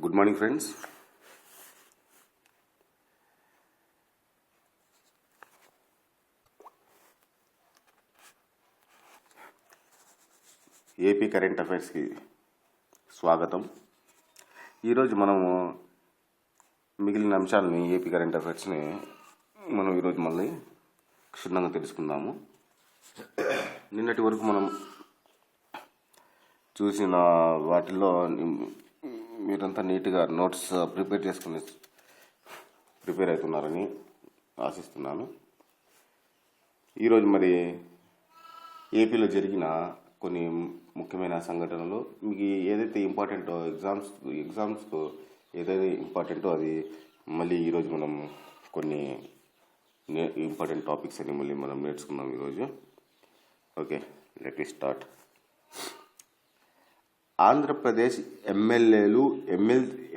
Good morning friends. AP current అఫైర్స్కి స్వాగతం. ఈరోజు మనము మిగిలిన అంశాలని ఏపీ కరెంట్ అఫైర్స్ని మనం ఈరోజు మళ్ళీ క్షుణ్ణంగా తెలుసుకుందాము. నిన్నటి వరకు మనం చూసిన వాటిల్లో మీరంతా నీట్గా నోట్స్ ప్రిపేర్ అవుతున్నారని ఆశిస్తున్నాను. ఈరోజు మరి ఏపీలో జరిగిన కొన్ని ముఖ్యమైన సంఘటనలు, మీకు ఏదైతే ఇంపార్టెంటో ఎగ్జామ్స్కు ఏదైతే ఇంపార్టెంటో అది మళ్ళీ ఈరోజు మనం కొన్ని ఇంపార్టెంట్ టాపిక్స్ అని మళ్ళీ మనం నేర్చుకుందాం ఈరోజు. Okay, let me start. Andhra Pradesh ఎమ్మెల్యేలు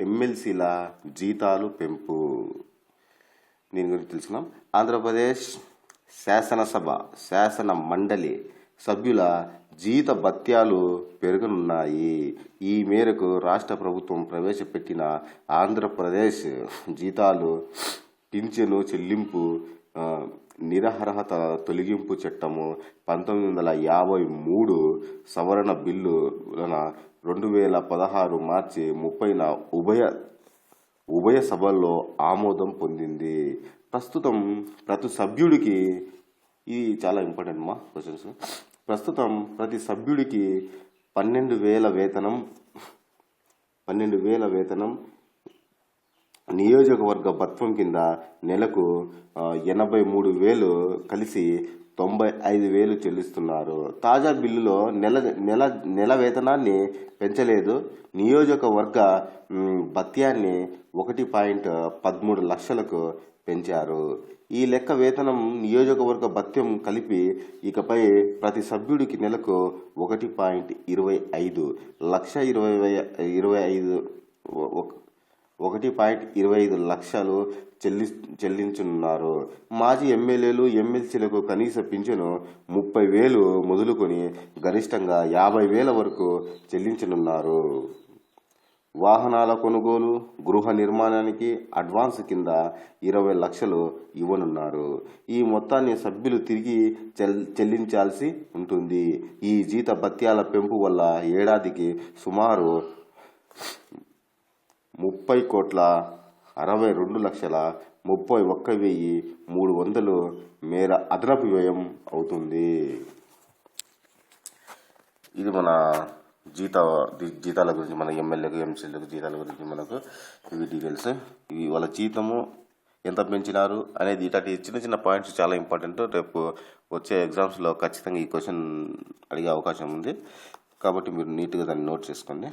ఎమ్మెల్సీల జీతాలు పెంపు, దీని గురించి తెలుసుకున్నాం. ఆంధ్రప్రదేశ్ శాసన మండలి సభ్యుల జీత భత్యాలు పెరగనున్నాయి. ఈ మేరకు రాష్ట్ర ప్రభుత్వం ప్రవేశపెట్టిన ఆంధ్రప్రదేశ్ జీతాలు పింఛను చెల్లింపు నిరర్హత తొలగింపు చట్టము 1953 సవరణ బిల్లున 2016 మార్చి 30న ఉభయ సభల్లో ఆమోదం పొందింది. ప్రస్తుతం ప్రతి సభ్యుడికి, ఇది చాలా ఇంపార్టెంట్ మా క్వశ్చన్స్, ప్రస్తుతం ప్రతి సభ్యుడికి 12,000 వేతనం నియోజకవర్గ భత్వం కింద నెలకు 83,000 కలిసి 95,000 చెల్లిస్తున్నారు. తాజా బిల్లులో నెల వేతనాన్ని పెంచలేదు. నియోజకవర్గ భత్యాన్ని 1.13 లక్షలకు పెంచారు. ఈ లెక్క వేతనం నియోజకవర్గ భత్యం కలిపి ఇకపై ప్రతి సభ్యుడికి నెలకు 1.25 లక్షలు చెల్లించనున్నారు. మాజీ ఎమ్మెల్యేలు ఎమ్మెల్సీలకు కనీస పింఛను 30,000 మొదలుకొని గరిష్టంగా 50,000 వరకు చెల్లించనున్నారు. వాహనాల కొనుగోలు, గృహ నిర్మాణానికి అడ్వాన్స్ కింద 20 లక్షలు ఇవ్వనున్నారు. ఈ మొత్తాన్ని సభ్యులు తిరిగి చెల్లించాల్సి ఉంటుంది. ఈ జీత భత్యాల పెంపు వల్ల ఏడాదికి సుమారు 30,62,31,300 మేర అదనపు వ్యయం అవుతుంది. ఇది మన జీతాల గురించి, మన ఎమ్మెల్యేలకు ఎంసీలకు జీతాల గురించి మనకు ఇవి డీటెయిల్స్. ఇవి వాళ్ళ జీతము ఎంత పెంచినారు అనేది ఇట్లాంటి చిన్న చిన్న పాయింట్స్ చాలా ఇంపార్టెంట్. రేపు వచ్చే ఎగ్జామ్స్లో ఖచ్చితంగా ఈ క్వశ్చన్ అడిగే అవకాశం ఉంది, కాబట్టి మీరు నీట్గా దాన్ని నోట్ చేసుకోండి.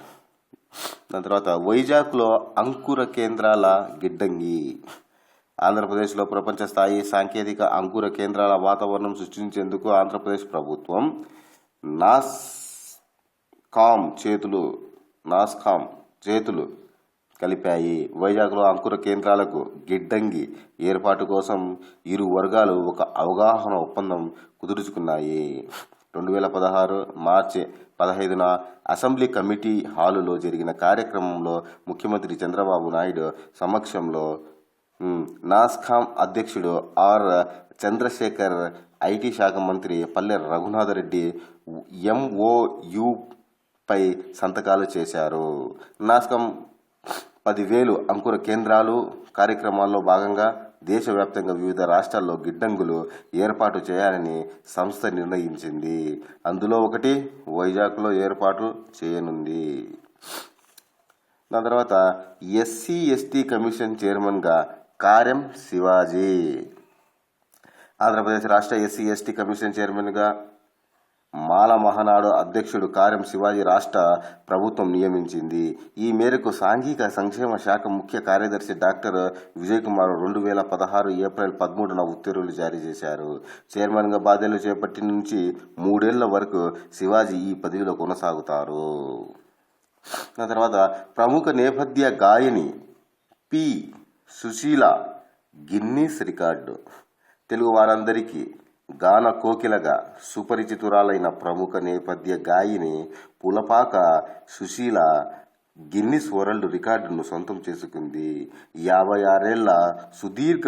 దాని తర్వాత వైజాగ్లో అంకుర కేంద్రాల గిడ్డంగి. ఆంధ్రప్రదేశ్లో ప్రపంచ స్థాయి సాంకేతిక అంకుర కేంద్రాల వాతావరణం సృష్టించేందుకు ఆంధ్రప్రదేశ్ ప్రభుత్వం నాస్కామ్ చేతులు కలిపాయి. వైజాగ్లో అంకుర కేంద్రాలకు గిడ్డంగి ఏర్పాటు కోసం ఇరు వర్గాలు ఒక అవగాహన ఒప్పందం కుదుర్చుకున్నాయి. 2016 మార్చి 15న అసెంబ్లీ కమిటీ హాలులో జరిగిన కార్యక్రమంలో ముఖ్యమంత్రి చంద్రబాబు నాయుడు సమక్షంలో నాస్కామ్ అధ్యక్షుడు ఆర్ చంద్రశేఖర్, ఐటీ శాఖ మంత్రి పల్లె రఘునాథరెడ్డి MOUపై సంతకాలు చేశారు. నాస్కామ్ 10,000 అంకుర కేంద్రాలు కార్యక్రమాల్లో భాగంగా దేశవ్యాప్తంగా వివిధ రాష్ట్రాల్లో గిడ్డంగులు ఏర్పాటు చేయాలని సంస్థ నిర్ణయించింది. అందులో ఒకటి వైజాగ్లో ఏర్పాటు చేయనుంది. దాని తర్వాత SC/ST కమిషన్ చైర్మన్గా కార్యం శివాజీ. ఆంధ్రప్రదేశ్ రాష్ట్ర SC/ST కమిషన్ చైర్మన్గా మాల మహానాడు అధ్యక్షుడు కార్యం శివాజీ రాష్ట్ర ప్రభుత్వం నియమించింది. ఈ మేరకు సాంఘిక సంక్షేమ శాఖ ముఖ్య కార్యదర్శి డాక్టర్ విజయ్ కుమార్ 2016 ఏప్రిల్ 13న ఉత్తర్వులు జారీ చేశారు. చైర్మన్గా బాధ్యతలు చేపట్టి నుంచి 3 ఏళ్ల వరకు శివాజీ ఈ పదవిలో కొనసాగుతారు. దాని తర్వాత ప్రముఖ నేపథ్య గాయని పి సుశీల గిన్నీస్ రికార్డు. తెలుగు వారందరికీ గాన కోకిలగా సుపరిచితురాలైన ప్రముఖ నేపథ్య గాయని పులపాక సుశీల గిన్నిస్ వరల్డ్ రికార్డును సొంతం చేసుకుంది. 56 ఏళ్ల సుదీర్ఘ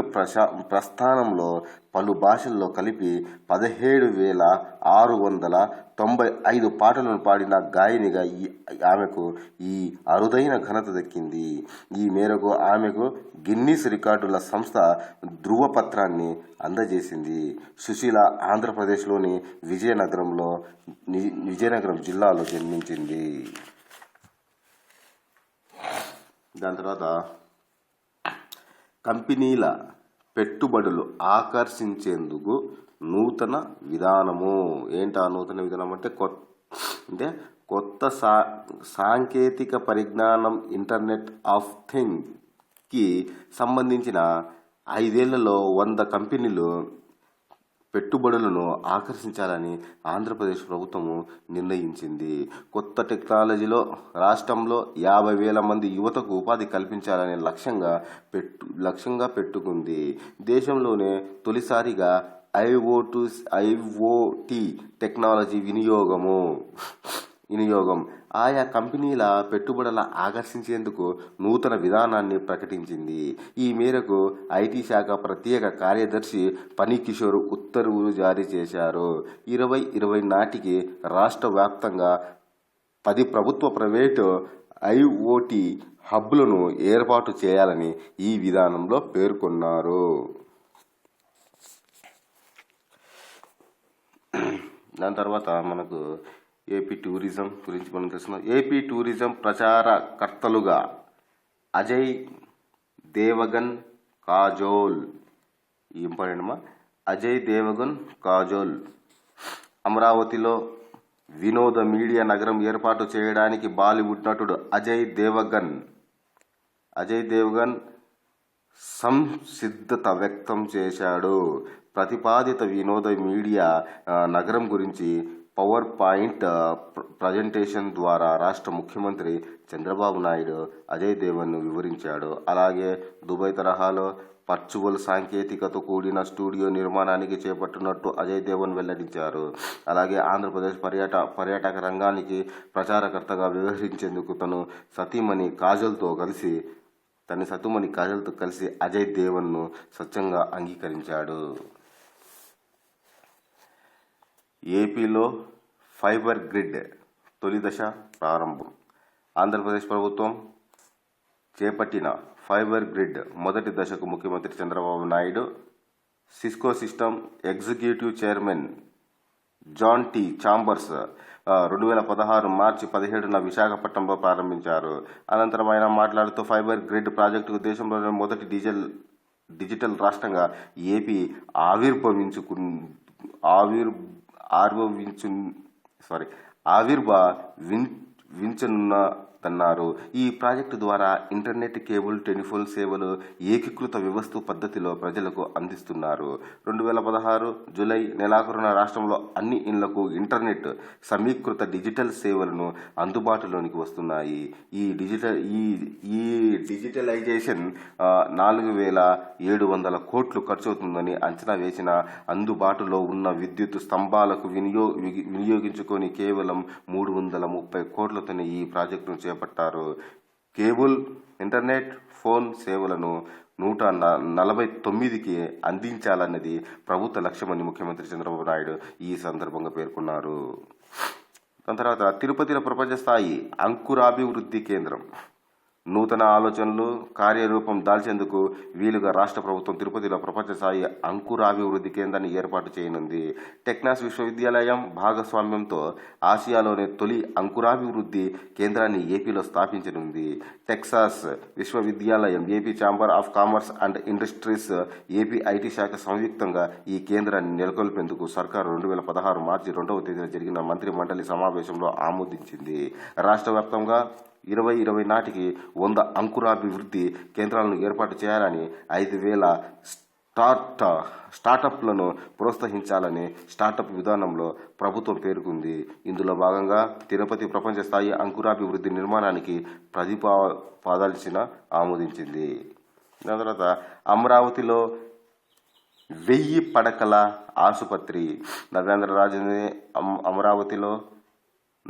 ప్రస్థానంలో పలు భాషల్లో కలిపి 17,695 పాటలను పాడిన గాయనిగా ఆమెకు ఈ అరుదైన ఘనత దక్కింది. ఈ మేరకు ఆమెకు గిన్నిస్ రికార్డుల సంస్థ ధృవపత్రాన్ని అందజేసింది. సుశీల ఆంధ్రప్రదేశ్లోని విజయనగరం జిల్లాలో జన్మించింది. దాని తర్వాత కంపెనీల పెట్టుబడులు ఆకర్షించేందుకు నూతన విధానము. ఏంటా నూతన విధానం అంటే కొత్త సాంకేతిక పరిజ్ఞానం ఇంటర్నెట్ ఆఫ్ థింగ్స్కి సంబంధించిన 5 ఏళ్లలో 100 కంపెనీలు పెట్టుబడులను ఆకర్షించాలని ఆంధ్రప్రదేశ్ ప్రభుత్వము నిర్ణయించింది. కొత్త టెక్నాలజీలో రాష్ట్రంలో 50,000 మంది యువతకు ఉపాధి కల్పించాలనే లక్ష్యంగా పెట్టుకుంది. దేశంలోనే తొలిసారిగా ఐఓటీ టెక్నాలజీ వినియోగం ఆయా కంపెనీల పెట్టుబడుల ఆకర్షించేందుకు నూతన విధానాన్ని ప్రకటించింది. ఈ మేరకు ఐటీ శాఖ ప్రత్యేక కార్యదర్శి ఫణికిషోర్ ఉత్తర్వులు జారీ చేశారు. 2020 నాటికి రాష్ట్ర వ్యాప్తంగా 10 ప్రభుత్వ ప్రైవేటు ఐఓటీ హబ్లను ఏర్పాటు చేయాలని ఈ విధానంలో పేర్కొన్నారు. దాని తర్వాత మనకు ఏపీ టూరిజం గురించి మనం తెలుసుకున్నాం. ఏపీ టూరిజం ప్రచారకర్తలుగా అజయ్ దేవగన్ కాజోల్, ఇంపార్టెంట్ అజయ్ దేవగన్ కాజోల్ అమరావతిలో వినోద మీడియా నగరం ఏర్పాటు చేయడానికి బాలీవుడ్ నటుడు అజయ్ దేవగన్ సంసిద్ధత వ్యక్తం చేశాడు. ప్రతిపాదిత వినోద మీడియా నగరం గురించి పవర్ పాయింట్ ప్రజెంటేషన్ ద్వారా రాష్ట్ర ముఖ్యమంత్రి చంద్రబాబు నాయుడు అజయ్ దేవగన్ను వివరించాడు. అలాగే దుబాయ్ తరహాలో వర్చువల్ సాంకేతికతో కూడిన స్టూడియో నిర్మాణానికి చేపట్టినట్టు అజయ్ దేవగన్ వెల్లడించారు. అలాగే ఆంధ్రప్రదేశ్ పర్యాటక రంగానికి ప్రచారకర్తగా వ్యవహరించేందుకు తన సతీమణి కాజల్తో కలిసి అజయ్ దేవగన్ను స్వచ్ఛంగా అంగీకరించాడు. ఏపీలో ఫైబర్ గ్రిడ్ తొలి దశ ప్రారంభం. ఆంధ్రప్రదేశ్ ప్రభుత్వం చేపట్టిన ఫైబర్ గ్రిడ్ మొదటి దశకు ముఖ్యమంత్రి Chandrababu Naidu Cisco system executive chairman John T Chambers 2016 మార్చి 17న విశాఖపట్నంలో ప్రారంభించారు. అనంతరం ఆయన మాట్లాడుతూ ఫైబర్ గ్రిడ్ ప్రాజెక్టుకు దేశంలోని మొదటి డిజిటల్ రాష్ట్రంగా ఏపీ ఆవిర్భవించనున్నదన్నారు. ఈ ప్రాజెక్టు ద్వారా ఇంటర్నెట్, కేబుల్, టెలిఫోన్ సేవలు ఏకీకృత వ్యవస్థ పద్ధతిలో ప్రజలకు అందిస్తున్నారు. 2016 జూలై నెలాఖరున రాష్ట్రంలో అన్ని ఇళ్లకు ఇంటర్నెట్ సమీకృత డిజిటల్ సేవలను అందుబాటులోనికి వస్తున్నాయి. ఈ డిజిటలైజేషన్ 4,700 కోట్లు ఖర్చవుతుందని అంచనా వేసిన అందుబాటులో ఉన్న విద్యుత్ స్తంభాలకు వినియోగించుకొని కేవలం 330 కోట్లతోనే ఈ ప్రాజెక్టును చేపట్టారు. కేబుల్, ఇంటర్నెట్, ఫోన్ సేవలను 149కి అందించాలన్నది ప్రభుత్వ లక్ష్యమని ముఖ్యమంత్రి చంద్రబాబు నాయుడు ఈ సందర్భంగా పేర్కొన్నారు. దాని తర్వాత తిరుపతిలో ప్రపంచ స్థాయి అంకురాభివృద్ధి కేంద్రం నూతన ఆలోచనలు కార్యరూపం దాల్చేందుకు వీలుగా రాష్ట్ర ప్రభుత్వం తిరుపతిలో ప్రపంచ స్థాయి అంకురాభివృద్ధి కేంద్రాన్ని ఏర్పాటు చేయనుంది. టెక్నాస్ విశ్వవిద్యాలయం భాగస్వామ్యంతో ఆసియాలోనే తొలి అంకురాభివృద్ధి కేంద్రాన్ని ఏపీలో స్థాపించనుంది. టెక్సాస్ విశ్వవిద్యాలయం, AP chamber of commerce and industries, AP IT శాఖ సంయుక్తంగా ఈ కేంద్రాన్ని నెలకొల్పేందుకు సర్కారు 2016 మార్చి 2వ తేదీన జరిగిన మంత్రి మండలి సమావేశంలో ఆమోదించింది. రాష్ట్ర వ్యాప్తంగా 2020 నాటికి 100 అంకురాభివృద్ధి కేంద్రాలను ఏర్పాటు చేయాలని, 5,000 స్టార్టప్లను ప్రోత్సహించాలని స్టార్టప్ విధానంలో ప్రభుత్వం పేర్కొంది. ఇందులో భాగంగా తిరుపతి ప్రపంచ స్థాయి అంకురాభివృద్ధి నిర్మాణానికి ప్రతిపాదన ఆమోదించింది. దాని తర్వాత అమరావతిలో 1000 పడకల ఆసుపత్రి.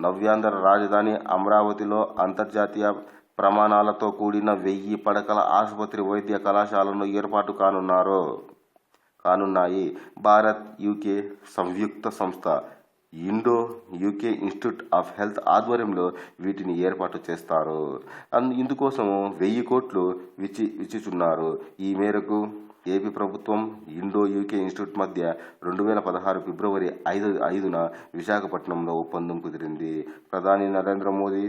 నవ్యాంధ్ర రాజధాని అమరావతిలో అంతర్జాతీయ ప్రమాణాలతో కూడిన 1000 పడకల ఆసుపత్రి వైద్య కళాశాలను ఏర్పాటు కానున్నాయి. భారత్ యూకే సంయుక్త సంస్థ Indo UK institute of health ఆధ్వర్యంలో వీటిని ఏర్పాటు చేస్తారు. ఇందుకోసం 1000 కోట్లు వెచ్చిస్తున్నారు. ఈ మేరకు ఏపీ ప్రభుత్వం ఇండో యూకే ఇన్స్టిట్యూట్ మధ్య 2016 ఫిబ్రవరి 5న విశాఖపట్నంలో ఒప్పందం కుదిరింది. ప్రధాని నరేంద్ర మోదీ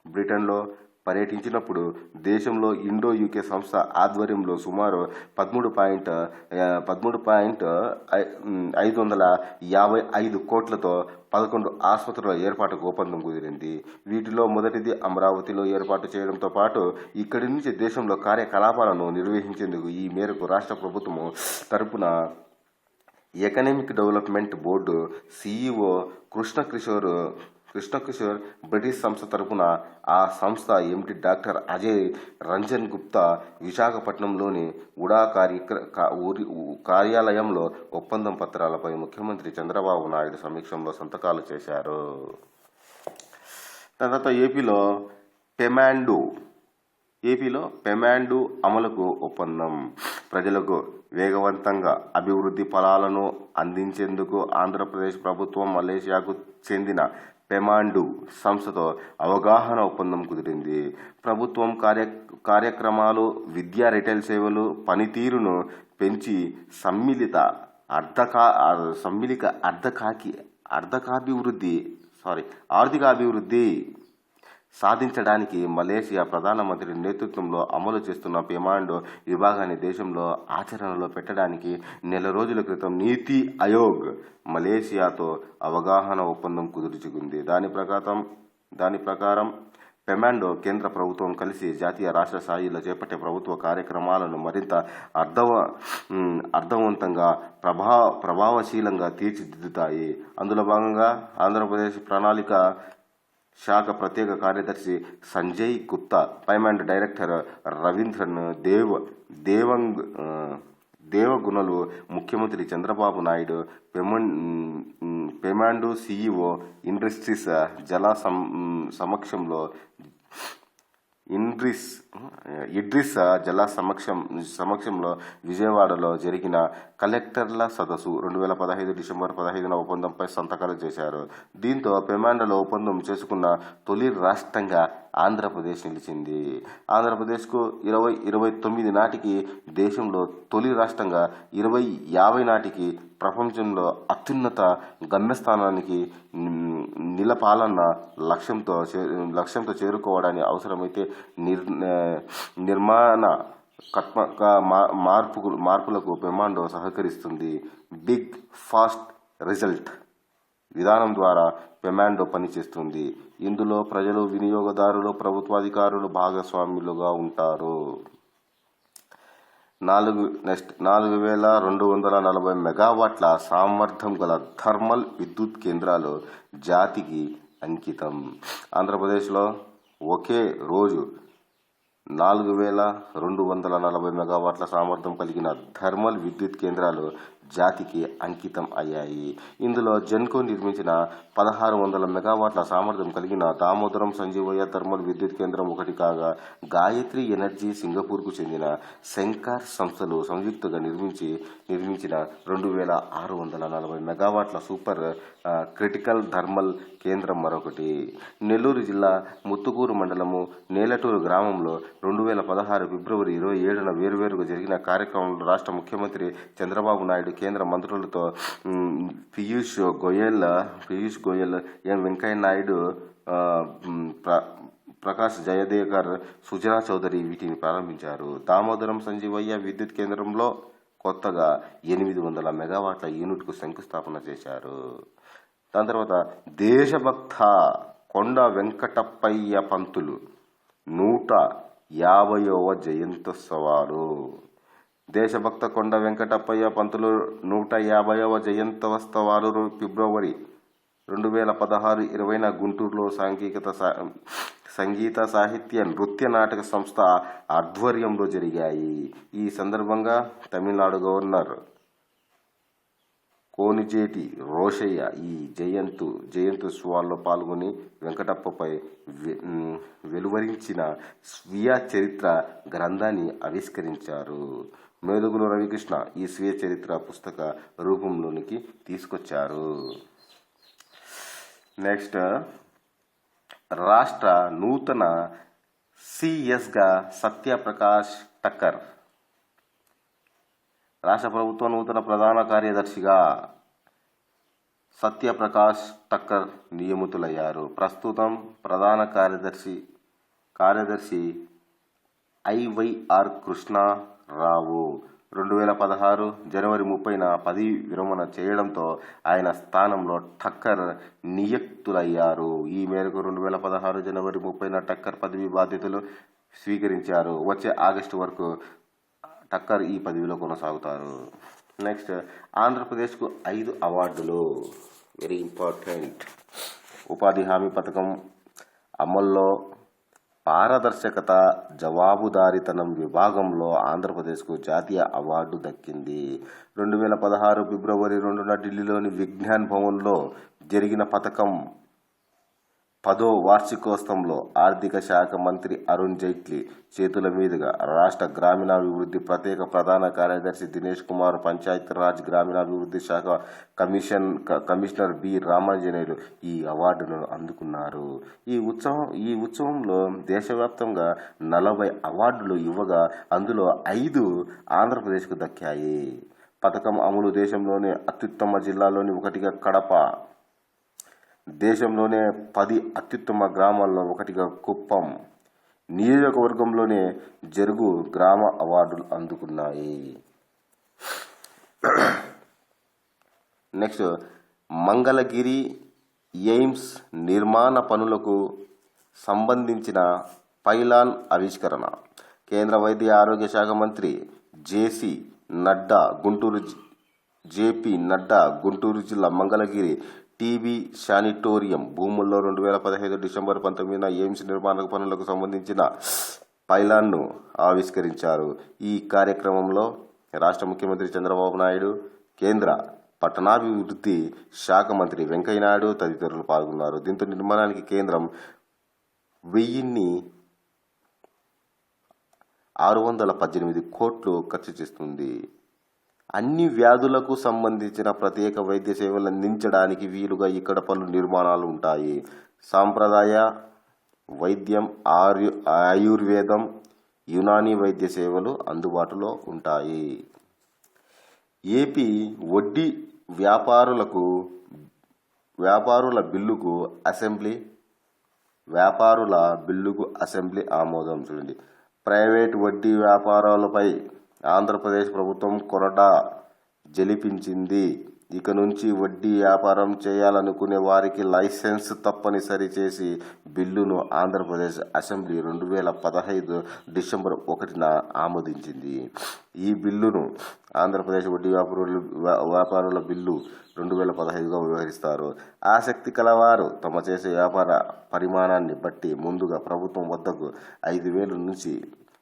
బ్రిటన్లో పర్యటించినప్పుడు దేశంలో ఇండో యూకే సంస్థ ఆధ్వర్యంలో సుమారు 13.555 కోట్లతో 11 ఆసుపత్రుల ఏర్పాటుకు ఒప్పందం కుదిరింది. వీటిలో మొదటిది అమరావతిలో ఏర్పాటు చేయడంతో పాటు ఇక్కడి నుంచి దేశంలో కార్యకలాపాలను నిర్వహించేందుకు ఈ మేరకు రాష్ట్ర ప్రభుత్వం తరపున economic development board CEO Krishna Kishore British సంస్థ తరపున ఆ సంస్థ ఎండి డాక్టర్ అజయ్ రంజన్ గుప్తా విశాఖపట్నంలోని ఉడా కార్యాలయంలో ఒప్పందం పత్రాలపై ముఖ్యమంత్రి చంద్రబాబు నాయుడు సమీక్షంలో సంతకాలు చేశారు. తర్వాత ఏపీలో పెమాండు అమలుకు ఒప్పందం. ప్రజలకు వేగవంతంగా అభివృద్ధి ఫలాలను అందించేందుకు ఆంధ్రప్రదేశ్ ప్రభుత్వం మలేషియాకు చెందిన పెమాండు సంస్థతో అవగాహన ఒప్పందం కుదిరింది. ప్రభుత్వం కార్యక్రమాలు, విద్యా, రిటైల్ సేవలు పనితీరును పెంచి ఆర్థికాభివృద్ధి సాధించడానికి మలేషియా ప్రధానమంత్రి నేతృత్వంలో అమలు చేస్తున్న పెమాండు విభాగాన్ని దేశంలో ఆచరణలో పెట్టడానికి నెల రోజుల క్రితం నీతి ఆయోగ్ మలేషియాతో అవగాహన ఒప్పందం కుదుర్చుకుంది. దాని ప్రకారం పెమాండు కేంద్ర ప్రభుత్వం కలిసి జాతీయ, రాష్ట్ర స్థాయిలో చేపట్టే ప్రభుత్వ కార్యక్రమాలను మరింత అర్థవంతంగా, ప్రభావశీలంగా తీర్చిదిద్దుతాయి. అందులో భాగంగా ఆంధ్రప్రదేశ్ ప్రణాళిక శాఖ ప్రత్యేక కార్యదర్శి సంజయ్ గుప్తా, పెమాండు డైరెక్టర్ రవీంద్రన్ దేవగుణలు ముఖ్యమంత్రి చంద్రబాబు నాయుడు, పెమాండు సిఇఓ ఇండ్రిస్ జలా సమక్షంలో విజయవాడలో జరిగిన కలెక్టర్ల సదస్సు 2015 డిసెంబర్ 15న ఒప్పందంపై సంతకాలు చేశారు. దీంతో పెమాండులో ఒప్పందం చేసుకున్న తొలి రాష్ట్రంగా ఆంధ్రప్రదేశ్ నిలిచింది. ఆంధ్రప్రదేశ్కు 2029 నాటికి దేశంలో తొలి రాష్ట్రంగా, 2050 నాటికి ప్రపంచంలో అత్యున్నత గమ్యస్థానానికి నిలపాలన్న లక్ష్యంతో చేరుకోవడానికి అవసరమైతే నిర్మాణాత్మక మార్పులకు పెమాండు సహకరిస్తుంది. బిగ్ ఫాస్ట్ రిజల్ట్ విధానం ద్వారా పెమాండు పనిచేస్తుంది. ఇందులో ప్రజలు, వినియోగదారులు, ప్రభుత్వాధికారులు భాగస్వాములుగా ఉంటారు. 4240 మెగావాట్ల సామర్థ్యం గల థర్మల్ విద్యుత్ కేంద్రాలు జాతికి అంకితం. ఆంధ్రప్రదేశ్లో ఒకే రోజు 4240 మెగావాట్ల సామర్థ్యం కలిగిన థర్మల్ విద్యుత్ కేంద్రాలు జాతికి అంకితం అయ్యాయి. ఇందులో జెన్కో నిర్మించిన 1600 మెగావాట్ల సామర్థ్యం కలిగిన దామోదరం సంజీవయ్య థర్మల్ విద్యుత్ కేంద్రం ఒకటి కాగా, గాయత్రి ఎనర్జీ సింగపూర్కు చెందిన శంకర్ సంస్థలు సంయుక్తంగా నిర్మించిన 2640 మెగావాట్ల సూపర్ క్రిటికల్ థర్మల్ కేంద్రం మరొకటి. నెల్లూరు జిల్లా ముత్తుకూరు మండలము నేలటూరు గ్రామంలో 2016 ఫిబ్రవరి 27న వేరువేరుగా జరిగిన కార్యక్రమంలో రాష్ట్ర ముఖ్యమంత్రి చంద్రబాబు నాయుడు, కేంద్ర మంత్రులతో పీయూష్ గోయల్, ఎం వెంకయ్య నాయుడు, ప్రకాష్ జయదేకర్, సుజనా చౌదరి వీటిని ప్రారంభించారు. దామోదరం సంజీవయ్య విద్యుత్ కేంద్రంలో కొత్తగా 800 మెగావాట్ల యూనిట్కు శంకుస్థాపన చేశారు. దాని తర్వాత దేశభక్త కొండ వెంకటప్పయ్య పంతులు 150వ జయంత్యోత్సవాలు. దేశభక్త కొండ వెంకటప్పయ్య పంతులు 150వ జయంత్యోత్సవాలు ఫిబ్రవరి 2016 20న గుంటూరులో సంగీత, సాహిత్య, నృత్య నాటక సంస్థ ఆధ్వర్యంలో జరిగాయి. ఈ సందర్భంగా తమిళనాడు గవర్నర్ కోనిజేటి రోషయ్య ఈ జయంత్యుత్సవాల్లో పాల్గొని వెంకటప్పపై వెలువరించిన స్వీయ చరిత్ర గ్రంథాన్ని ఆవిష్కరించారు. మేదుగుల రవికృష్ణ ఈ స్వీయ చరిత్ర పుస్తక రూపంలోనికి తీసుకొచ్చారు. నెక్స్ట్, రాష్ట్ర నూతన సిఎస్గా సత్యప్రకాష్ టక్కర్. రాష్ట్ర ప్రభుత్వ నూతన ప్రధాన కార్యదర్శిగా సత్యప్రకాష్ టక్కర్ నియమితులయ్యారు. ప్రస్తుతం ప్రధాన కార్యదర్శి ఐవైఆర్ కృష్ణారావు 2016 జనవరి 30న పదవి విరమణ చేయడంతో ఆయన స్థానంలో టక్కర్ నియుక్తులయ్యారు. ఈ మేరకు 2016 జనవరి 30న టక్కర్ పదవి బాధ్యతలు స్వీకరించారు. వచ్చే ఆగస్టు వరకు టక్కర్ ఈ పదవిలో కొనసాగుతారు. నెక్స్ట్, ఆంధ్రప్రదేశ్కు 5 అవార్డులు. Very important. ఉపాధి హామీ పథకం అమల్లో పారదర్శకత, జవాబుదారీతనం విభాగంలో ఆంధ్రప్రదేశ్కు జాతీయ అవార్డు దక్కింది. 2016 ఫిబ్రవరి 2న ఢిల్లీలోని విజ్ఞాన్ భవన్లో జరిగిన పథకం 10వ వార్షికోత్సవంలో ఆర్థిక శాఖ మంత్రి అరుణ్ జైట్లీ చేతుల మీదుగా రాష్ట్ర గ్రామీణాభివృద్ధి ప్రత్యేక ప్రధాన కార్యదర్శి దినేష్ కుమార్, పంచాయతీరాజ్ గ్రామీణాభివృద్ధి శాఖ కమిషనర్ బి రామాంజనేయులు ఈ అవార్డులను అందుకున్నారు. ఈ ఉత్సవంలో దేశవ్యాప్తంగా 40 అవార్డులు ఇవ్వగా అందులో 5 ఆంధ్రప్రదేశ్కు దక్కాయి. పథకం అమలు దేశంలోనే అత్యుత్తమ జిల్లాలోని ఒకటిగా కడప, దేశంలోనే 10 అత్యుత్తమ గ్రామాల్లో ఒకటిగా కుప్పం నియోజకవర్గంలోనే జరుగు గ్రామ అవార్డులు అందుకున్నాయి. నెక్స్ట్, మంగళగిరి ఎయిమ్స్ నిర్మాణ పనులకు సంబంధించిన పైలాన్ ఆవిష్కరణ. కేంద్ర వైద్య ఆరోగ్య శాఖ మంత్రి జేపీ నడ్డా గుంటూరు జిల్లా మంగళగిరి టీబీ శానిటోరియం భూముల్లో 2015 డిసెంబర్ 19న ఎయిమ్స్ నిర్మాణ పనులకు సంబంధించిన పైలాన్ను ఆవిష్కరించారు. ఈ కార్యక్రమంలో రాష్ట్ర ముఖ్యమంత్రి చంద్రబాబు నాయుడు, కేంద్ర పట్టణాభివృద్ధి శాఖ మంత్రి వెంకయ్యనాయుడు తదితరులు పాల్గొన్నారు. దీంతో నిర్మాణానికి కేంద్రం 1,618 కోట్లు ఖర్చు చేస్తుంది. అన్ని వ్యాధులకు సంబంధించిన ప్రత్యేక వైద్య సేవలు అందించడానికి వీలుగా ఇక్కడ పలు నిర్మాణాలు ఉంటాయి. సాంప్రదాయ వైద్యం, ఆయుర్వేదం, యునానీ వైద్య సేవలు అందుబాటులో ఉంటాయి. ఏపీ వడ్డీ వ్యాపారుల బిల్లుకు అసెంబ్లీ ఆమోదం. చూడండి, ప్రైవేట్ వడ్డీ వ్యాపారాలపై ఆంధ్రప్రదేశ్ ప్రభుత్వం కొరడా జలిపించింది. ఇక నుంచి వడ్డీ వ్యాపారం చేయాలనుకునే వారికి లైసెన్స్ తప్పనిసరి చేసి బిల్లును ఆంధ్రప్రదేశ్ అసెంబ్లీ 2015 డిసెంబర్ 1న ఆమోదించింది. ఈ బిల్లును ఆంధ్రప్రదేశ్ వడ్డీ వ్యాపారుల బిల్లు 2015గా వ్యవహరిస్తారు. ఆసక్తి కలవారు తమ చేసే వ్యాపార పరిమాణాన్ని బట్టి ముందుగా ప్రభుత్వం వద్దకు 5,000 నుంచి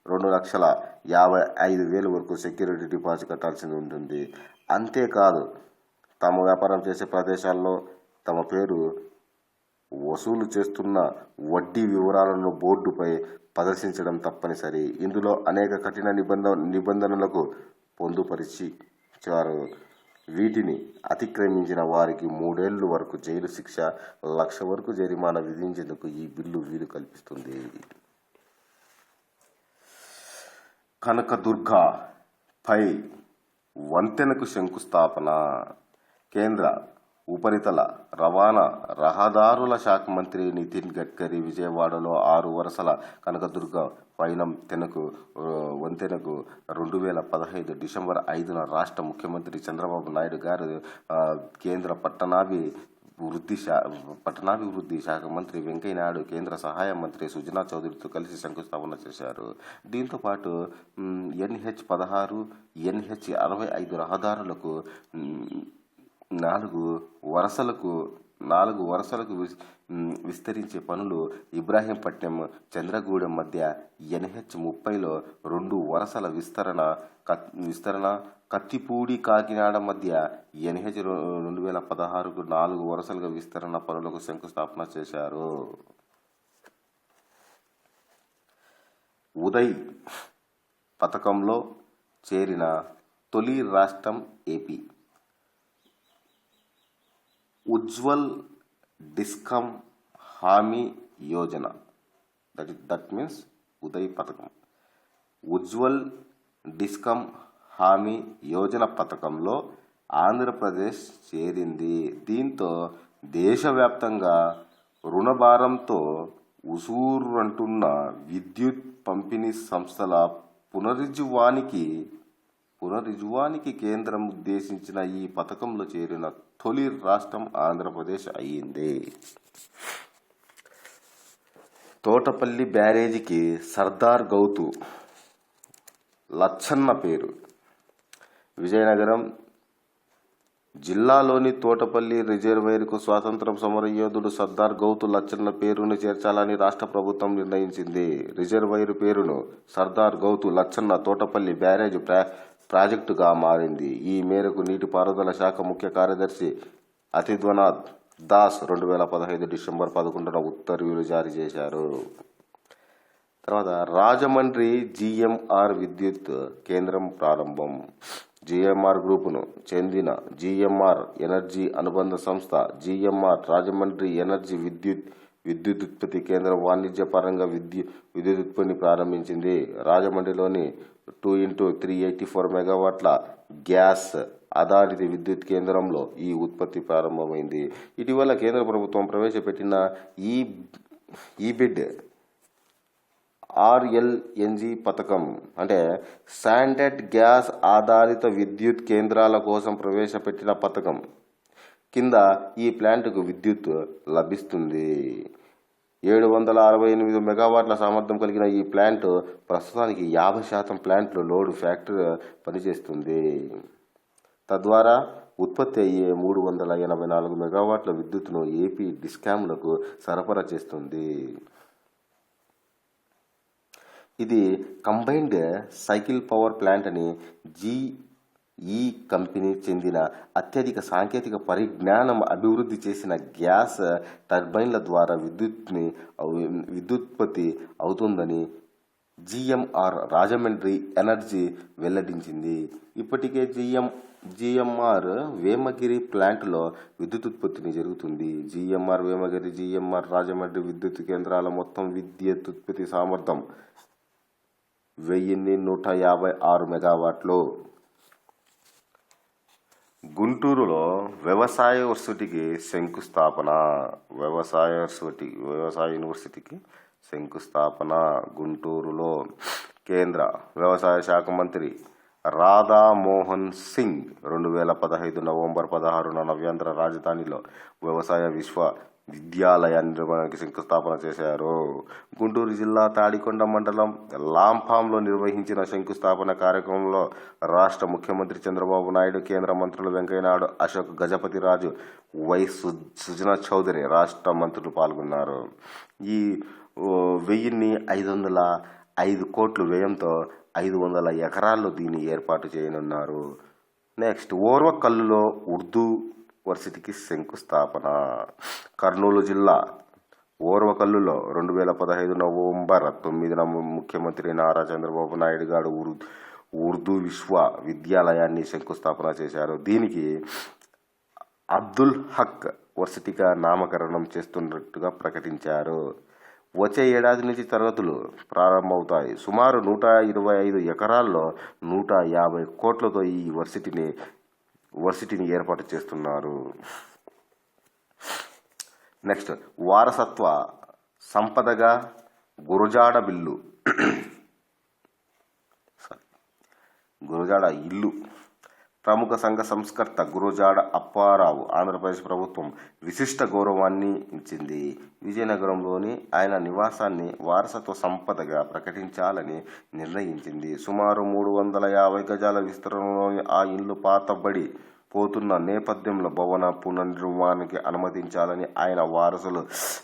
2,55,000 వరకు సెక్యూరిటీ డిపాజిట్ కట్టాల్సి ఉంటుంది. అంతేకాదు, తాము వ్యాపారం చేసే ప్రదేశాల్లో తమ పేరు వసూలు చేస్తున్న వడ్డీ వివరాలను బోర్డుపై ప్రదర్శించడం తప్పనిసరి. ఇందులో అనేక కఠిన నిబంధనలకు పొందుపరిచారు. వీటిని అతిక్రమించిన వారికి 3 ఏళ్ల వరకు జైలు శిక్ష, 1,00,000 వరకు జరిమానా విధించేందుకు ఈ బిల్లు వీలు కల్పిస్తుంది. కనకదుర్గ పై వంతెనకు శంకుస్థాపన. కేంద్ర ఉపరితల రవాణా రహదారుల శాఖ మంత్రి నితిన్ గడ్కరీ విజయవాడలో 6 వరుసల కనకదుర్గ వంతెనకు 2015 డిసెంబర్ 5న రాష్ట్ర ముఖ్యమంత్రి చంద్రబాబు నాయుడు గారు, కేంద్ర పట్టణాభివృద్ధి శాఖ మంత్రి వెంకయ్యనాయుడు, కేంద్ర సహాయ మంత్రి సుజనా చౌదరితో కలిసి శంకుస్థాపన చేశారు. దీంతో పాటు NH-16, NH-65 రహదారులకు 4 వరుసలకు విస్తరించే పనులు ఇబ్రాహీంపట్నం చంద్రగూడెం మధ్య NH30లో 2 వరుసల విస్తరణ కత్తిపూడి కాకినాడ మధ్య NH 2016కు 4 వరుసలుగా విస్తరణ పనులకు శంకుస్థాపన చేశారు. ఉదయ్ పథకంలో చేరిన తొలి రాష్ట్రం ఏపీ. ఉజ్వల్ డిస్కమ్ హామీ యోజన, దట్ మీన్స్ ఉదయ్ పథకం. ఉజ్వల్ డిస్కమ్ హామీ యోజన పథకంలో ఆంధ్రప్రదేశ్ చేరింది. దీంతో దేశవ్యాప్తంగా రుణభారంతో ఉసూరంటున్న విద్యుత్ పంపిణీ సంస్థల పునరుజ్జీవానికి కేంద్రం ఉద్దేశించిన ఈ పథకంలో చేరిన తొలి రాష్ట్రం ఆంధ్రప్రదేశ్ అయ్యింది. తోటపల్లి బ్యారేజీకి సర్దార్ గౌతు లచ్చన్న పేరు. విజయనగరం జిల్లాలోని తోటపల్లి రిజర్వాయర్కు స్వాతంత్ర సమరయోధుడు సర్దార్ గౌతు లచ్చన్న పేరును చేర్చాలని రాష్ట్ర ప్రభుత్వం నిర్ణయించింది. రిజర్వాయర్ పేరును సర్దార్ గౌతు లచ్చన్న తోటపల్లి బ్యారేజ్ ప్రాజెక్టుగా మారింది. ఈ మేరకు నీటిపారుదల శాఖ ముఖ్య కార్యదర్శి అతిధ్వనాథ్ దాస్ 2015 డిసెంబర్ 11న ఉత్తర్వులు జారీ చేశారు. తర్వాత రాజమండ్రి GMR విద్యుత్ కేంద్రం ప్రారంభం. GMR గ్రూపును చెందిన GMR ఎనర్జీ అనుబంధ సంస్థ GMR రాజమండ్రి ఎనర్జీ విద్యుదుత్పత్తి కేంద్రం వాణిజ్యపరంగా విద్యుదుత్పత్తిని ప్రారంభించింది. రాజమండ్రిలోని 2x384 మెగావాట్ల గ్యాస్ ఆధారిత విద్యుత్ కేంద్రంలో ఈ ఉత్పత్తి ప్రారంభమైంది. ఇటీవల కేంద్ర ప్రభుత్వం ప్రవేశపెట్టిన ఈ బిడ్ RLNG పథకం అంటే స్టాండర్డ్ గ్యాస్ ఆధారిత విద్యుత్ కేంద్రాల కోసం ప్రవేశపెట్టిన పథకం కింద ఈ ప్లాంటుకు విద్యుత్ లభిస్తుంది. 768 మెగావాట్ల సామర్థ్యం కలిగిన ఈ ప్లాంట్ ప్రస్తుతానికి 50% ప్లాంట్లు లోడ్ ఫ్యాక్టరీ పనిచేస్తుంది. తద్వారా ఉత్పత్తి అయ్యే 384 మెగావాట్ల విద్యుత్తును ఏపీ డిస్కామ్లకు సరఫరా చేస్తుంది. ఇది కంబైన్డ్ సైకిల్ పవర్ ప్లాంట్ అని GE కంపెనీ చెందిన అత్యధిక సాంకేతిక పరిజ్ఞానం అభివృద్ధి చేసిన గ్యాస్ టర్బైన్ల ద్వారా విద్యుత్పత్తి అవుతుందని GMR రాజమండ్రి ఎనర్జీ వెల్లడించింది. ఇప్పటికే GMR వేమగిరి ప్లాంట్లో విద్యుత్ ఉత్పత్తిని జరుగుతుంది. GMR వేమగిరి, GMR రాజమండ్రి విద్యుత్ కేంద్రాల మొత్తం విద్యుత్ ఉత్పత్తి సామర్థ్యం 1156 మెగావాట్లు. గుంటూరులో వ్యవసాయ యూనివర్సిటీకి శంకుస్థాపన. వ్యవసాయ యూనివర్సిటీకి శంకుస్థాపన గుంటూరులో కేంద్ర వ్యవసాయ శాఖ మంత్రి రాధామోహన్ సింగ్ 2015 నవంబర్ 16న నవ్యాంధ్ర రాజధానిలో వ్యవసాయ విశ్వవిద్యాలయ నిర్మాణానికి శంకుస్థాపన చేశారు. గుంటూరు జిల్లా తాడికొండ మండలం లాంపాంలో నిర్వహించిన శంకుస్థాపన కార్యక్రమంలో రాష్ట్ర ముఖ్యమంత్రి చంద్రబాబు నాయుడు, కేంద్ర మంత్రులు వెంకయ్యనాయుడు, అశోక్ గజపతిరాజు, వై సుజనా చౌదరి రాష్ట్ర మంత్రులు పాల్గొన్నారు. ఈ 1505 కోట్ల వ్యయంతో 500 ఎకరాల్లో దీన్ని ఏర్పాటు చేయనున్నారు. నెక్స్ట్, ఓర్వకల్లులో ఉర్దూ వర్సిటీకి శంకుస్థాపన. కర్నూలు జిల్లా ఓర్వకల్లులో 2015 నవంబర్ 9న ముఖ్యమంత్రి నారా చంద్రబాబు నాయుడు గారు ఉర్దూ విశ్వవిద్యాలయాన్ని శంకుస్థాపన చేశారు. దీనికి అబ్దుల్ హక్ వర్సిటీగా నామకరణం చేస్తున్నట్టుగా ప్రకటించారు. వచ్చే ఏడాది నుంచి తరగతులు ప్రారంభమవుతాయి. సుమారు 125 ఎకరాల్లో 150 కోట్లతో ఈ వర్సిటీని ఏర్పాటు చేస్తున్నారు. నెక్స్ట్, వారసత్వ సంపదగా గురజాడ ఇల్లు. ప్రముఖ సంఘ సంస్కర్త గురజాడ అప్పారావు ఆంధ్రప్రదేశ్ ప్రభుత్వం విశిష్ట గౌరవాన్ని ఇచ్చింది. విజయనగరంలోని ఆయన నివాసాన్ని వారసత్వ సంపదగా ప్రకటించాలని నిర్ణయించింది. సుమారు 350 గజాల విస్తరణలోని ఆ ఇల్లు పోతున్న నేపథ్యంలో భవన పునర్నిర్మాణానికి అనుమతించాలని ఆయన వారసులు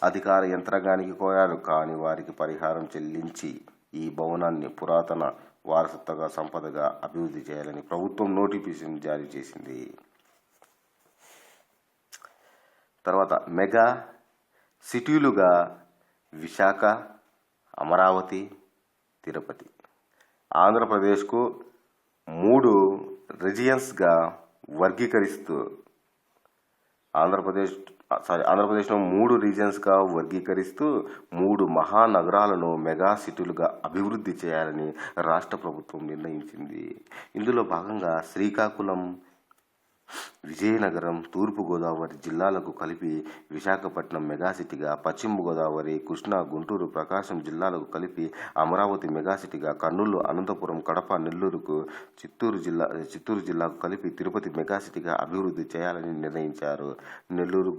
అధికార యంత్రాంగానికి కోరారు. కానీ వారికి పరిహారం చెల్లించి ఈ భవనాన్ని పురాతన వారసత్వ సంపదగా అభివృద్ధి చేయాలని ప్రభుత్వం నోటిఫికేషన్ జారీ చేసింది. తర్వాత మెగా సిటీలుగా విశాఖ, అమరావతి, తిరుపతి. ఆంధ్రప్రదేశ్కు 3 రీజియన్స్గా వర్గీకరిస్తూ ఆంధ్రప్రదేశ్ను 3 రీజియన్స్గా వర్గీకరిస్తూ 3 మహానగరాలను మెగా సిటీలుగా అభివృద్ధి చేయాలని రాష్ట్ర ప్రభుత్వం నిర్ణయించింది. ఇందులో భాగంగా శ్రీకాకుళం, విజయనగరం, తూర్పుగోదావరి జిల్లాలకు కలిపి విశాఖపట్నం మెగాసిటీగా, పశ్చిమ గోదావరి, కృష్ణా, గుంటూరు, ప్రకాశం జిల్లాలకు కలిపి అమరావతి మెగాసిటీగా, కర్నూలు, అనంతపురం, కడప, నెల్లూరుకు చిత్తూరు జిల్లాకు కలిపి తిరుపతి మెగాసిటీగా అభివృద్ధి చేయాలని నిర్ణయించారు. నెల్లూరు,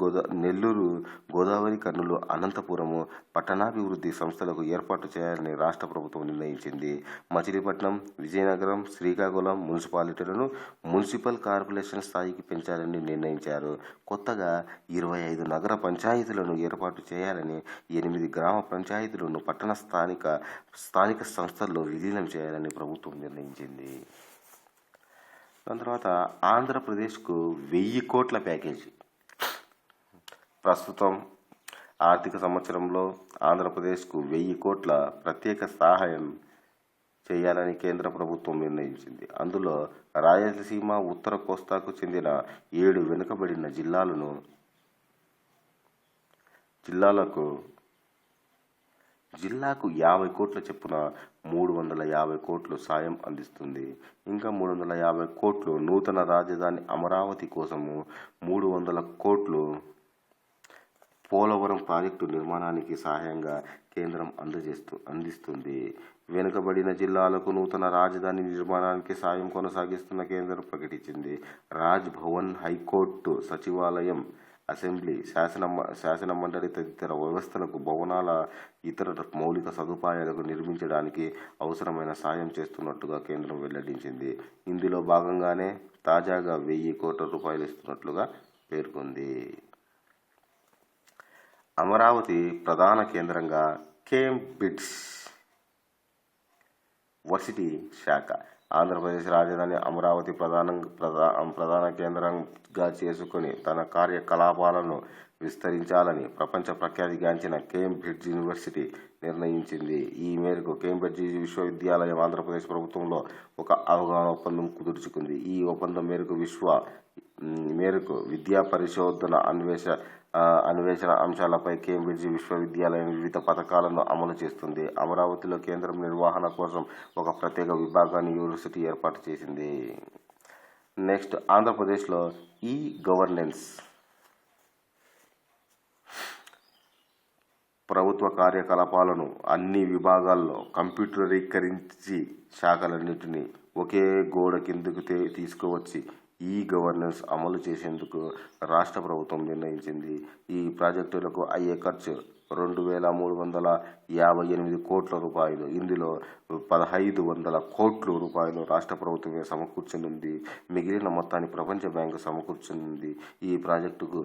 గోదావరి, కర్నూలు, అనంతపురము పట్టణాభివృద్ధి సంస్థలకు ఏర్పాటు చేయాలని రాష్ట్ర ప్రభుత్వం నిర్ణయించింది. మచిలీపట్నం, విజయనగరం, శ్రీకాకుళం మున్సిపాలిటీలను మున్సిపల్ కార్పొరేషన్ స్థాయికి పెంచాలని నిర్ణయించారు. కొత్తగా 25 నగర పంచాయతీలను ఏర్పాటు చేయాలని, 8 గ్రామ పంచాయతీలను పట్టణ స్థానిక సంస్థల్లో విలీనం చేయాలని ప్రభుత్వం నిర్ణయించింది. దాని తర్వాత ఆంధ్రప్రదేశ్కు 1000 కోట్ల ప్యాకేజీ. ప్రస్తుతం ఆర్థిక సంవత్సరంలో ఆంధ్రప్రదేశ్కు 1000 కోట్ల ప్రత్యేక సహాయం చేయాలని కేంద్ర ప్రభుత్వం నిర్ణయించింది. అందులో రాయలసీమ, ఉత్తర కోస్తాకు చెందిన 7 వెనుకబడిన జిల్లాకు 50 కోట్ల చొప్పున 350 కోట్లు సాయం అందిస్తుంది. ఇంకా 350 కోట్లు నూతన రాజధాని అమరావతి కోసము, 300 కోట్లు పోలవరం ప్రాజెక్టు నిర్మాణానికి సహాయంగా కేంద్రం అందిస్తుంది. వెనుకబడిన జిల్లాలకు నూతన రాజధాని నిర్మాణానికి సాయం కొనసాగిస్తున్న కేంద్రం ప్రకటించింది. రాజ్ భవన్, హైకోర్టు, సచివాలయం, అసెంబ్లీ, శాసన మండలి తదితర వ్యవస్థలకు భవనాల ఇతర మౌలిక సదుపాయాలకు నిర్మించడానికి అవసరమైన సాయం చేస్తున్నట్టుగా కేంద్రం వెల్లడించింది. ఇందులో భాగంగానే తాజాగా 1000 కోట్ల రూపాయలు ఇస్తున్నట్లుగా పేర్కొంది. అమరావతి ప్రధాన కేంద్రంగా కేంబ్రిడ్జ్ వర్సిటీ శాఖ. ఆంధ్రప్రదేశ్ రాజధాని అమరావతి ప్రధాన కేంద్రంగా చేసుకుని తన కార్యకలాపాలను విస్తరించాలని ప్రపంచ ప్రఖ్యాతిగాంచిన కేంబ్రిడ్జ్ యూనివర్సిటీ నిర్ణయించింది. ఈ మేరకు కేంబ్రిడ్జ్ విశ్వవిద్యాలయం ఆంధ్రప్రదేశ్ ప్రభుత్వంలో ఒక అవగాహన ఒప్పందం కుదుర్చుకుంది. ఈ ఒప్పందం మేరకు విద్యా పరిశోధన అన్వేషణ అంశాలపై కేంబ్రిడ్జ్ విశ్వవిద్యాలయం వివిధ పథకాలను అమలు చేస్తుంది. అమరావతిలో కేంద్రం నిర్వహణ కోసం ఒక ప్రత్యేక విభాగాన్ని యూనివర్సిటీ ఏర్పాటు చేసింది. నెక్స్ట్, ఆంధ్రప్రదేశ్లో ఈ గవర్నెన్స్. ప్రభుత్వ కార్యకలాపాలను అన్ని విభాగాల్లో కంప్యూటరీకరించి శాఖలన్నింటినీ ఒకే గోడ కిందకు తీసుకువచ్చి ఈ గవర్నెన్స్ అమలు చేసేందుకు రాష్ట్ర ప్రభుత్వం నిర్ణయించింది. ఈ ప్రాజెక్టులకు అయ్యే ఖర్చు 2,358 కోట్ల రూపాయలు. ఇందులో 1,500 కోట్ల రూపాయలు రాష్ట్ర ప్రభుత్వమే సమకూర్చనుంది. మిగిలిన మొత్తాన్ని ప్రపంచ బ్యాంకు సమకూర్చనుంది. ఈ ప్రాజెక్టుకు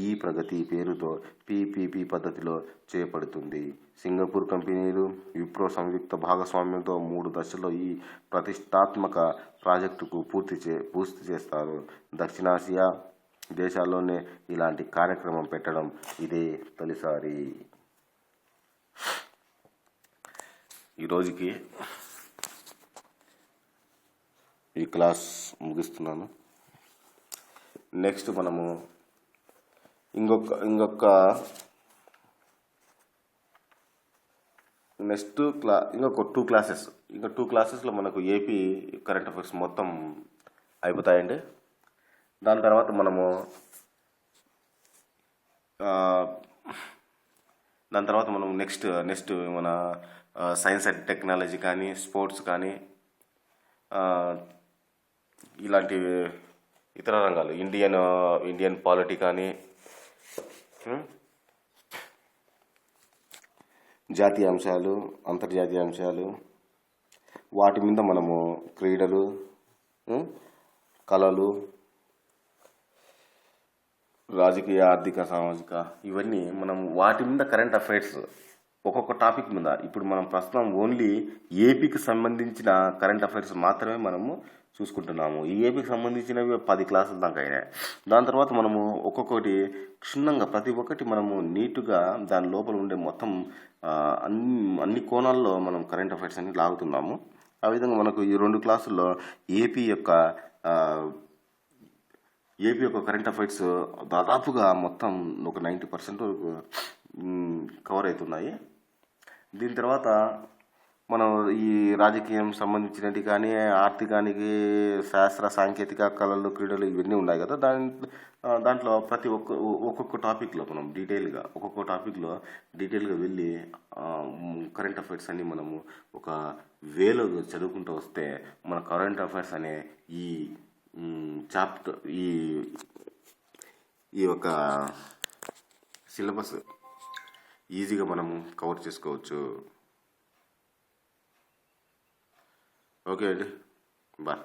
ఈ ప్రగతి పేరుతో PPP పద్ధతిలో చేపడుతుంది. సింగపూర్ కంపెనీలు, విప్రో సంయుక్త భాగస్వామ్యంతో 3 దశల్లో ఈ ప్రతిష్టాత్మక ప్రాజెక్టుకు పూర్తి చేస్తారు. దక్షిణాసియా దేశాల్లోనే ఇలాంటి కార్యక్రమం పెట్టడం ఇదే తొలిసారి. ఈరోజుకి ఈ క్లాస్ ముగిస్తున్నాను. నెక్స్ట్ మనము ఇంకొక 2 క్లాసెస్లో మనకు ఏపీ కరెంట్ అఫైర్స్ మొత్తం అయిపోతాయండి. దాని తర్వాత మనము నెక్స్ట్ మన సైన్స్ అండ్ టెక్నాలజీ కానీ, స్పోర్ట్స్ కానీ, ఇలాంటి ఇతర రంగాలు, ఇండియన్ పాలిటీ కానీ, జాతీయ అంశాలు, అంతర్జాతీయ అంశాలు, వాటి మీద మనము క్రీడలు, కళలు, రాజకీయ, ఆర్థిక, సామాజిక ఇవన్నీ మనం వాటి మీద కరెంట్ అఫైర్స్ ఒక్కొక్క టాపిక్ మీద ఇప్పుడు మనం ప్రస్తుతం ఓన్లీ ఏపీకి సంబంధించిన కరెంట్ అఫైర్స్ మాత్రమే మనము చూసుకుంటున్నాము. ఈ ఏపీకి సంబంధించినవి 10 క్లాసుల దాకా అయినాయి. దాని తర్వాత మనము ఒక్కొక్కటి క్షుణ్ణంగా ప్రతి ఒక్కటి మనము నీటుగా దాని లోపల ఉండే మొత్తం అన్ని కోణాల్లో మనం కరెంట్ అఫైర్స్ అన్ని లాగుతున్నాము. ఆ విధంగా మనకు ఈ 2 క్లాసుల్లో ఏపీ యొక్క కరెంట్ అఫైర్స్ దాదాపుగా మొత్తం ఒక 90% వరకు కవర్ అవుతున్నాయి. దీని తర్వాత మనం ఈ రాజకీయం సంబంధించినవి కానీ, ఆర్థికానికి, శాస్త్ర సాంకేతిక, కళలు, క్రీడలు ఇవన్నీ ఉన్నాయి కదా. దాంట్లో ప్రతి ఒక్కొక్క టాపిక్లో మనం ఒక్కొక్క టాపిక్లో డీటెయిల్గా వెళ్ళి కరెంట్ అఫైర్స్ అన్ని మనము ఒక వేలో చదువుకుంటూ వస్తే మన కరెంట్ అఫైర్స్ అనే ఈ చాప్టర్ ఈ యొక్క సిలబస్ ఈజీగా మనం కవర్ చేసుకోవచ్చు. ఓకే అండి, బాయ్.